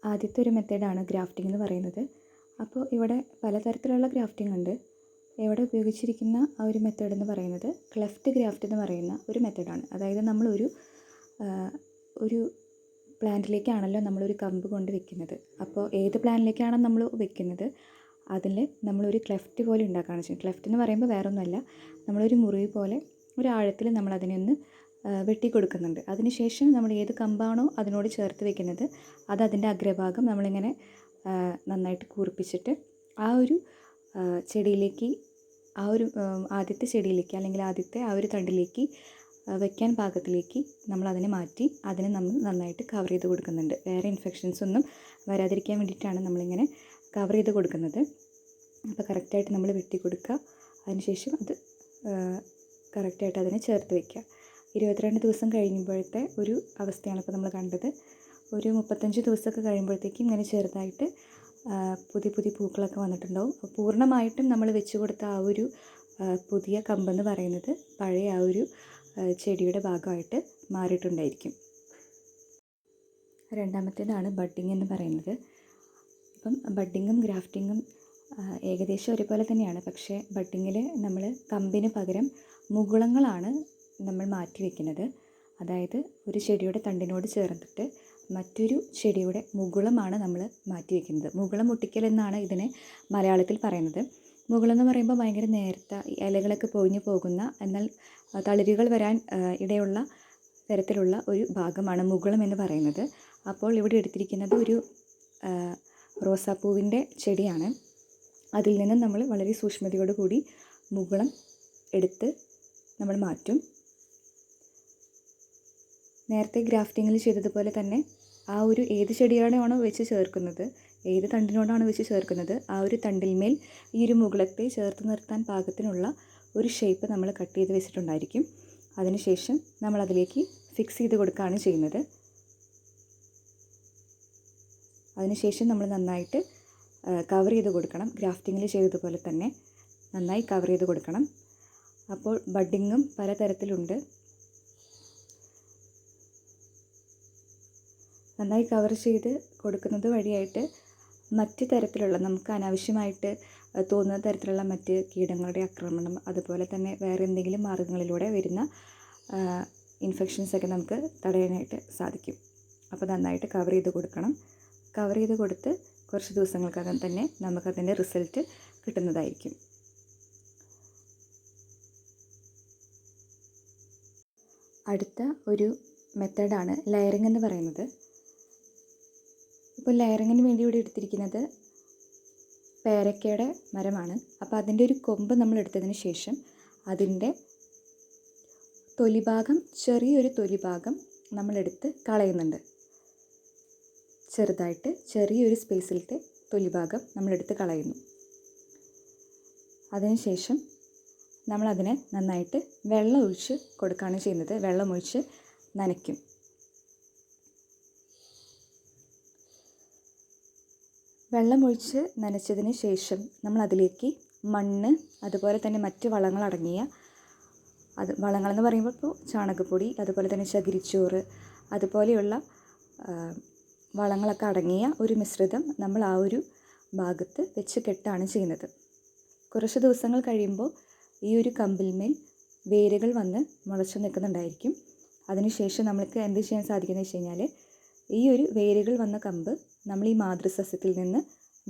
ആദ്യത്തെ ഒരു മെത്തേഡാണ് ഗ്രാഫ്റ്റിംഗ് എന്ന് പറയുന്നത്. അപ്പോൾ ഇവിടെ പലതരത്തിലുള്ള ഗ്രാഫ്റ്റിംഗ് ഉണ്ട്. ഇവിടെ ഉപയോഗിച്ചിരിക്കുന്ന ആ ഒരു മെത്തേഡ് എന്ന് പറയുന്നത് ക്ലെഫ്റ്റ് ഗ്രാഫ്റ്റ് എന്ന് പറയുന്ന ഒരു മെത്തേഡാണ്. അതായത് നമ്മളൊരു ഒരു പ്ലാന്റിലേക്കാണല്ലോ നമ്മളൊരു കമ്പ് കൊണ്ട് വെക്കുന്നത്. അപ്പോൾ ഏത് പ്ലാന്റിലേക്കാണോ നമ്മൾ വെക്കുന്നത് അതിൽ നമ്മളൊരു ക്ലെഫ്റ്റ് പോലെ ഉണ്ടാക്കുകയാണ് ചെയ്യുന്നത്. ക്ലെഫ്റ്റ് എന്ന് പറയുമ്പോൾ വേറൊന്നുമല്ല, നമ്മളൊരു മുറിവ് പോലെ ഒരു ആഴത്തിൽ നമ്മളതിനെ ഒന്ന് വെട്ടി കൊടുക്കുന്നുണ്ട്. അതിനുശേഷം നമ്മൾ ഏത് കമ്പാണോ അതിനോട് ചേർത്ത് വെക്കുന്നത് അത് അതിൻ്റെ അഗ്രഭാഗം നമ്മളിങ്ങനെ നന്നായിട്ട് കൂർപ്പിച്ചിട്ട് ആ ഒരു ചെടിയിലേക്ക് ആ ഒരു ആദ്യത്തെ ചെടിയിലേക്ക് അല്ലെങ്കിൽ ആദ്യത്തെ ആ ഒരു തണ്ടിലേക്ക് വയ്ക്കാൻ പാകത്തിലേക്ക് നമ്മളതിനെ മാറ്റി അതിനെ നമ്മൾ നന്നായിട്ട് കവർ ചെയ്ത് കൊടുക്കുന്നുണ്ട്. വേറെ ഇൻഫെക്ഷൻസ് ഒന്നും വരാതിരിക്കാൻ വേണ്ടിയിട്ടാണ് നമ്മളിങ്ങനെ കവർ ചെയ്ത് കൊടുക്കുന്നത്. അപ്പോൾ കറക്റ്റായിട്ട് നമ്മൾ വെട്ടി കൊടുക്കുക. അതിനുശേഷം അത് കറക്റ്റായിട്ട് അതിനെ ചേർത്ത് വയ്ക്കുക. 22 ദിവസം കഴിയുമ്പോഴത്തെ ഒരു അവസ്ഥയാണ് ഇപ്പോൾ നമ്മൾ കണ്ടത്. ഒരു 35 ദിവസമൊക്കെ കഴിയുമ്പോഴത്തേക്കും ഇങ്ങനെ ചെറുതായിട്ട് പുതിയ പുതിയ പൂക്കളൊക്കെ വന്നിട്ടുണ്ടാവും. പൂർണ്ണമായിട്ടും നമ്മൾ വെച്ച് കൊടുത്ത ആ ഒരു പുതിയ കമ്പെന്ന് പറയുന്നത് പഴയ ആ ഒരു ചെടിയുടെ ഭാഗമായിട്ട് മാറിയിട്ടുണ്ടായിരിക്കും. രണ്ടാമത്തേതാണ് ബഡ്ഡിങ് എന്ന് പറയുന്നത്. ഇപ്പം ബഡ്ഡിങ്ങും ഗ്രാഫ്റ്റിങ്ങും ഏകദേശം ഒരുപോലെ തന്നെയാണ്. പക്ഷേ ബഡ്ഡിങ്ങിൽ നമ്മൾ കമ്പിന് പകരം മുകുളങ്ങളാണ് നമ്മൾ മാറ്റി വയ്ക്കുന്നത്. അതായത് ഒരു ചെടിയുടെ തണ്ടിനോട് ചേർത്തിട്ട് മറ്റൊരു ചെടിയുടെ മുകുളമാണ് നമ്മൾ മാറ്റി വയ്ക്കുന്നത്. മുകുളം മുട്ടിക്കൽ എന്നാണ് ഇതിനെ മലയാളത്തിൽ പറയുന്നത്. മുകുളം എന്ന് പറയുമ്പോൾ ഭയങ്കര നേർത്ത ഇലകളൊക്കെ പൊഴിഞ്ഞു പോകുന്ന എന്നാൽ തളിരുകൾ വരാൻ ഇടയുള്ള തരത്തിലുള്ള ഒരു ഭാഗമാണ് മുകുളം എന്ന് പറയുന്നത്. അപ്പോൾ ഇവിടെ എടുത്തിരിക്കുന്നത് ഒരു റോസാപ്പൂവിൻ്റെ ചെടിയാണ്. അതിൽ നിന്ന് നമ്മൾ വളരെ സൂക്ഷ്മതയോടു കൂടി മുകുളം എടുത്ത് നമ്മൾ മാറ്റും. നേരത്തെ ഗ്രാഫ്റ്റിങ്ങിൽ ചെയ്തതുപോലെ തന്നെ ആ ഒരു ഏത് ചെടിയോടാണോ വെച്ച് ചേർക്കുന്നത്, ഏത് തണ്ടിനോടാണോ വെച്ച് ചേർക്കുന്നത് ആ ഒരു തണ്ടിന്മേൽ ഈ ഒരു മുകുളത്തെ ചേർത്ത് നിർത്താൻ പാകത്തിനുള്ള ഒരു ഷേപ്പ് നമ്മൾ കട്ട് ചെയ്ത് വെച്ചിട്ടുണ്ടായിരിക്കും. അതിനുശേഷം നമ്മളതിലേക്ക് ഫിക്സ് ചെയ്ത് കൊടുക്കുകയാണ് ചെയ്യുന്നത്. അതിനുശേഷം നമ്മൾ നന്നായിട്ട് കവർ ചെയ്ത് കൊടുക്കണം. ഗ്രാഫ്റ്റിങ്ങിൽ ചെയ്തതുപോലെ തന്നെ നന്നായി കവർ ചെയ്ത് കൊടുക്കണം. അപ്പോൾ ബഡ്ഡിങ്ങും പലതരത്തിലുണ്ട്. നന്നായി കവർ ചെയ്ത് കൊടുക്കുന്നത് വഴിയായിട്ട് മറ്റ് തരത്തിലുള്ള നമുക്ക് അനാവശ്യമായിട്ട് തോന്നുന്ന തരത്തിലുള്ള മറ്റ് കീടങ്ങളുടെ ആക്രമണം, അതുപോലെ തന്നെ വേറെ എന്തെങ്കിലും മാർഗ്ഗങ്ങളിലൂടെ വരുന്ന ഇൻഫെക്ഷൻസൊക്കെ നമുക്ക് തടയാനായിട്ട് സാധിക്കും. അപ്പോൾ നന്നായിട്ട് കവർ ചെയ്ത് കൊടുക്കണം. കവർ ചെയ്ത് കൊടുത്ത് കുറച്ച് ദിവസങ്ങൾക്കകം തന്നെ നമുക്കതിൻ്റെ റിസൾട്ട് കിട്ടുന്നതായിരിക്കും. അടുത്ത ഒരു മെത്തേഡാണ് ലെയറിംഗ് എന്ന് പറയുന്നത്. ഇപ്പോൾ ലെയറിങ്ങിന് വേണ്ടി ഇവിടെ എടുത്തിരിക്കുന്നത് പേരക്കയുടെ മരമാണ്. അപ്പോൾ അതിൻ്റെ ഒരു കൊമ്പ് നമ്മൾ എടുത്തതിന് ശേഷം അതിൻ്റെ തൊലിഭാഗം, ചെറിയൊരു തൊലിഭാഗം നമ്മളെടുത്ത് കളയുന്നുണ്ട്. ചെറുതായിട്ട് ചെറിയൊരു സ്പേസിലത്തെ തൊലിഭാഗം നമ്മളെടുത്ത് കളയുന്നു. അതിനുശേഷം നമ്മളതിനെ നന്നായിട്ട് വെള്ളം ഒഴിച്ച് കൊടുക്കുകയാണ് ചെയ്യുന്നത്. വെള്ളമൊഴിച്ച് നനയ്ക്കും. വെള്ളമൊഴിച്ച് നനച്ചതിന് ശേഷം നമ്മളതിലേക്ക് മണ്ണ്, അതുപോലെ തന്നെ മറ്റ് വളങ്ങളടങ്ങിയ വളങ്ങളെന്ന് പറയുമ്പോൾ ഇപ്പോൾ ചാണകപ്പൊടി, അതുപോലെ തന്നെ ചകിരിച്ചോറ്, അതുപോലെയുള്ള വളങ്ങളൊക്കെ അടങ്ങിയ ഒരു മിശ്രിതം നമ്മൾ ആ ഒരു ഭാഗത്ത് വെച്ച് കെട്ടാണ് ചെയ്യുന്നത്. കുറച്ച് ദിവസങ്ങൾ കഴിയുമ്പോൾ ഈ ഒരു കമ്പിൽമേൽ വേരുകൾ വന്ന് മുളച്ചു നിൽക്കുന്നുണ്ടായിരിക്കും. അതിനുശേഷം നമ്മൾക്ക് എന്ത് ചെയ്യാൻ സാധിക്കുന്നത് വെച്ച് കഴിഞ്ഞാൽ ഈ ഒരു വേരുകൾ വന്ന കമ്പ് നമ്മൾ ഈ മാതൃസസ്യത്തിൽ നിന്ന്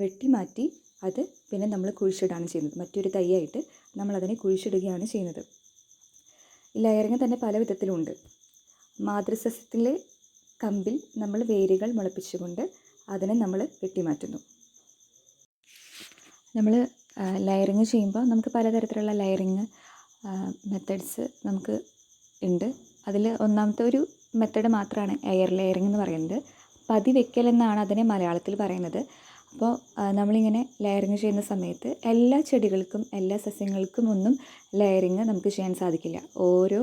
വെട്ടി മാറ്റി അത് പിന്നെ നമ്മൾ കുഴിച്ചിടുകയാണ് ചെയ്യുന്നത്. മറ്റൊരു തൈയായിട്ട് നമ്മളതിനെ കുഴിച്ചിടുകയാണ് ചെയ്യുന്നത്. ഈ ലെയറിങ് തന്നെ പല വിധത്തിലുണ്ട്. മാതൃസസ്യത്തിലെ കമ്പിൽ നമ്മൾ വേരുകൾ മുളപ്പിച്ചുകൊണ്ട് അതിനെ നമ്മൾ വെട്ടിമാറ്റുന്നു. നമ്മൾ ലെയറിങ് ചെയ്യുമ്പോൾ നമുക്ക് പലതരത്തിലുള്ള ലെയറിങ് മെത്തേഡ്സ് നമുക്ക് ഉണ്ട്. അതിൽ ഒന്നാമത്തെ ഒരു മെത്തേഡ് മാത്രമാണ് എയർ ലെയറിങ് എന്ന് പറയുന്നത്. പതി വെക്കൽ എന്നാണ് അതിനെ മലയാളത്തിൽ പറയുന്നത്. അപ്പോൾ നമ്മളിങ്ങനെ ലെയറിങ് ചെയ്യുന്ന സമയത്ത് എല്ലാ ചെടികൾക്കും എല്ലാ സസ്യങ്ങൾക്കും ഒന്നും ലെയറിങ് നമുക്ക് ചെയ്യാൻ സാധിക്കില്ല. ഓരോ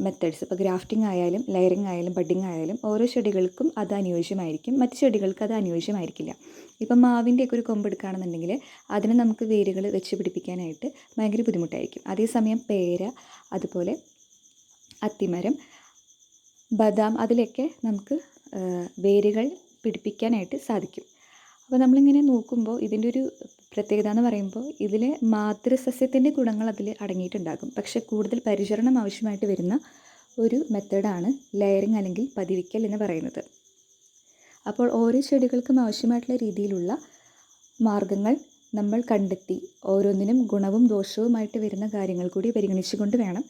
മെത്തേഡ്സ്, ഇപ്പോൾ ഗ്രാഫ്റ്റിംഗ് ആയാലും ലെയറിങ് ആയാലും ബഡ്ഡിങ് ആയാലും ഓരോ ചെടികൾക്കും അത് അനുയോജ്യമായിരിക്കും, മറ്റ് ചെടികൾക്ക് അത് അനുയോജ്യമായിരിക്കില്ല. ഇപ്പം മാവിൻ്റെയൊക്കെ ഒരു കൊമ്പ് എടുക്കുകയാണെന്നുണ്ടെങ്കിൽ അതിന് നമുക്ക് വേരുകൾ വെച്ച് പിടിപ്പിക്കാനായിട്ട് ഭയങ്കര ബുദ്ധിമുട്ടായിരിക്കും. അതേസമയം പേര, അതുപോലെ അത്തിമരം, ബദാം, അതിലൊക്കെ നമുക്ക് വേരുകൾ പിടിപ്പിക്കാനായിട്ട് സാധിക്കും. അപ്പോൾ നമ്മളിങ്ങനെ നോക്കുമ്പോൾ ഇതിൻ്റെ ഒരു പ്രത്യേകത എന്ന് പറയുമ്പോൾ ഇതിൽ മാതൃസസ്യത്തിൻ്റെ ഗുണങ്ങൾ അതിൽ അടങ്ങിയിട്ടുണ്ടാകും. പക്ഷേ കൂടുതൽ പരിചരണം ആവശ്യമായിട്ട് വരുന്ന ഒരു മെത്തേഡാണ് ലെയറിങ് അല്ലെങ്കിൽ പതിവിക്കൽ എന്ന് പറയുന്നത്. അപ്പോൾ ഓരോ ചെടികൾക്കും ആവശ്യമായിട്ടുള്ള രീതിയിലുള്ള മാർഗ്ഗങ്ങൾ നമ്മൾ കണ്ടെത്തി ഓരോന്നിനും ഗുണവും ദോഷവുമായിട്ട് വരുന്ന കാര്യങ്ങൾ കൂടി പരിഗണിച്ചുകൊണ്ട് വേണം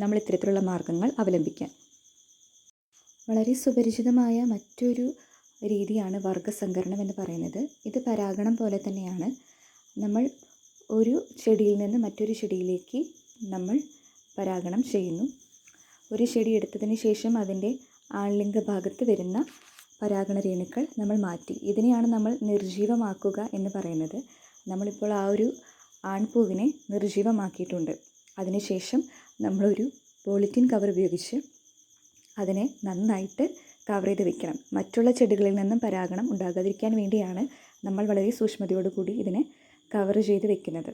നമ്മൾ ഇത്തരത്തിലുള്ള മാർഗ്ഗങ്ങൾ അവലംബിക്കാൻ. വളരെ സുപരിചിതമായ മറ്റൊരു രീതിയാണ് വർഗ്ഗസങ്കരണം എന്ന് പറയുന്നത്. ഇത് പരാഗണം പോലെ തന്നെയാണ്. നമ്മൾ ഒരു ചെടിയിൽ നിന്ന് മറ്റൊരു ചെടിയിലേക്ക് നമ്മൾ പരാഗണം ചെയ്യുന്നു. ഒരു ചെടി എടുത്തതിന് ശേഷം അതിൻ്റെ ആൺലിംഗ ഭാഗത്ത് വരുന്ന പരാഗണ രേണുക്കൾ നമ്മൾ മാറ്റി. ഇതിനെയാണ് നമ്മൾ നിർജീവമാക്കുക എന്ന് പറയുന്നത്. നമ്മളിപ്പോൾ ആ ഒരു ആൺപൂവിനെ നിർജീവമാക്കിയിട്ടുണ്ട്. അതിനുശേഷം നമ്മളൊരു പോളിത്തീൻ കവർ ഉപയോഗിച്ച് അതിനെ നന്നായിട്ട് കവർ ചെയ്ത് വെക്കണം. മറ്റുള്ള ചെടികളിൽ നിന്നും പരാഗണം ഉണ്ടാകാതിരിക്കാൻ വേണ്ടിയാണ് നമ്മൾ വളരെ സൂക്ഷ്മതയോടുകൂടി ഇതിനെ കവർ ചെയ്ത് വെക്കുന്നത്.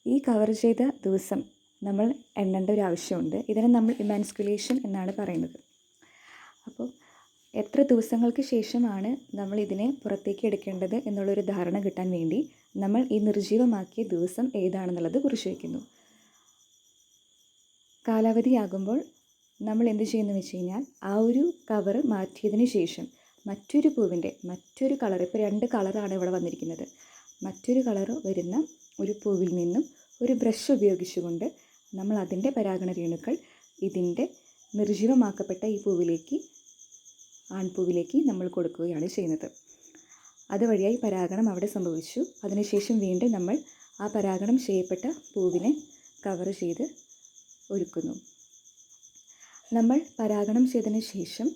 ഈ കവർ ചെയ്ത ദിവസം നമ്മൾ എണ്ണേണ്ട ഒരു ആവശ്യമുണ്ട്. ഇതിനെ നമ്മൾ ഇമാൻസ്കുലേഷൻ എന്നാണ് പറയുന്നത്. അപ്പോൾ എത്ര ദിവസങ്ങൾക്ക് ശേഷമാണ് നമ്മൾ ഇതിനെ പുറത്തേക്ക് എടുക്കേണ്ടത് എന്നുള്ളൊരു ധാരണ കിട്ടാൻ വേണ്ടി നമ്മൾ ഈ നിർജീവമാക്കിയ ദിവസം ഏതാണെന്നുള്ളത് കുറിച്ച് വയ്ക്കുന്നു. കാലാവധിയാകുമ്പോൾ നമ്മൾ എന്ത് ചെയ്യുന്നു വെച്ച് കഴിഞ്ഞാൽ ആ ഒരു കവർ മാറ്റിയതിന് ശേഷം മറ്റൊരു പൂവിൻ്റെ മറ്റൊരു കളർ, ഇപ്പോൾ 2 കളറാണ് ഇവിടെ വന്നിരിക്കുന്നത്, മറ്റൊരു കളർ വരുന്ന ഒരു പൂവിൽ നിന്നും ഒരു ബ്രഷ് ഉപയോഗിച്ചുകൊണ്ട് നമ്മൾ അതിൻ്റെ പരാഗണ രേണുക്കൾ ഇതിൻ്റെ നിർജീവമാക്കപ്പെട്ട ഈ പൂവിലേക്ക്, ആൺപൂവിലേക്ക് നമ്മൾ കൊടുക്കുകയാണ് ചെയ്യുന്നത്. അതുവഴിയായി പരാഗണം അവിടെ സംഭവിച്ചു. അതിനുശേഷം വീണ്ടും നമ്മൾ ആ പരാഗണം ചെയ്യപ്പെട്ട പൂവിനെ കവർ ചെയ്ത് ഒരുക്കുന്നു. നമ്മൾ പരാഗണം ചെയ്തതിന് ശേഷം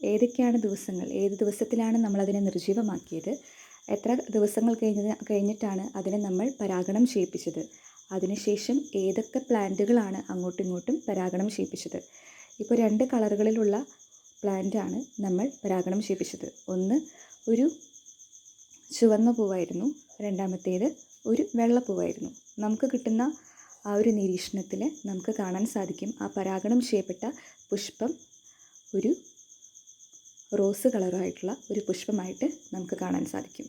ഏതൊക്കെയാണ് ദിവസങ്ങൾ, ഏത് ദിവസത്തിലാണ് നമ്മളതിനെ നിർജീവമാക്കിയത്, എത്ര ദിവസങ്ങൾ കഴിഞ്ഞിട്ടാണ് അതിനെ നമ്മൾ പരാഗണം ചെയ്യിപ്പിച്ചത്, അതിനുശേഷം ഏതൊക്കെ പ്ലാന്റുകളാണ് അങ്ങോട്ടും ഇങ്ങോട്ടും പരാഗണം ചെയ്യിപ്പിച്ചത്. ഇപ്പോൾ 2 കളറുകളിലുള്ള പ്ലാന്റാണ് നമ്മൾ പരാഗണം ചെയ്യിപ്പിച്ചത്. ഒന്ന് ഒരു ചുവന്ന പൂവായിരുന്നു, രണ്ടാമത്തേത് ഒരു വെള്ളപ്പൂവായിരുന്നു. നമുക്ക് കിട്ടുന്ന ആ ഒരു നിരീക്ഷണത്തിൽ നമുക്ക് കാണാൻ സാധിക്കും ആ പരാഗണം ചെയ്യപ്പെട്ട പുഷ്പം ഒരു റോസ് കളറായിട്ടുള്ള ഒരു പുഷ്പമായിട്ട് നമുക്ക് കാണാൻ സാധിക്കും.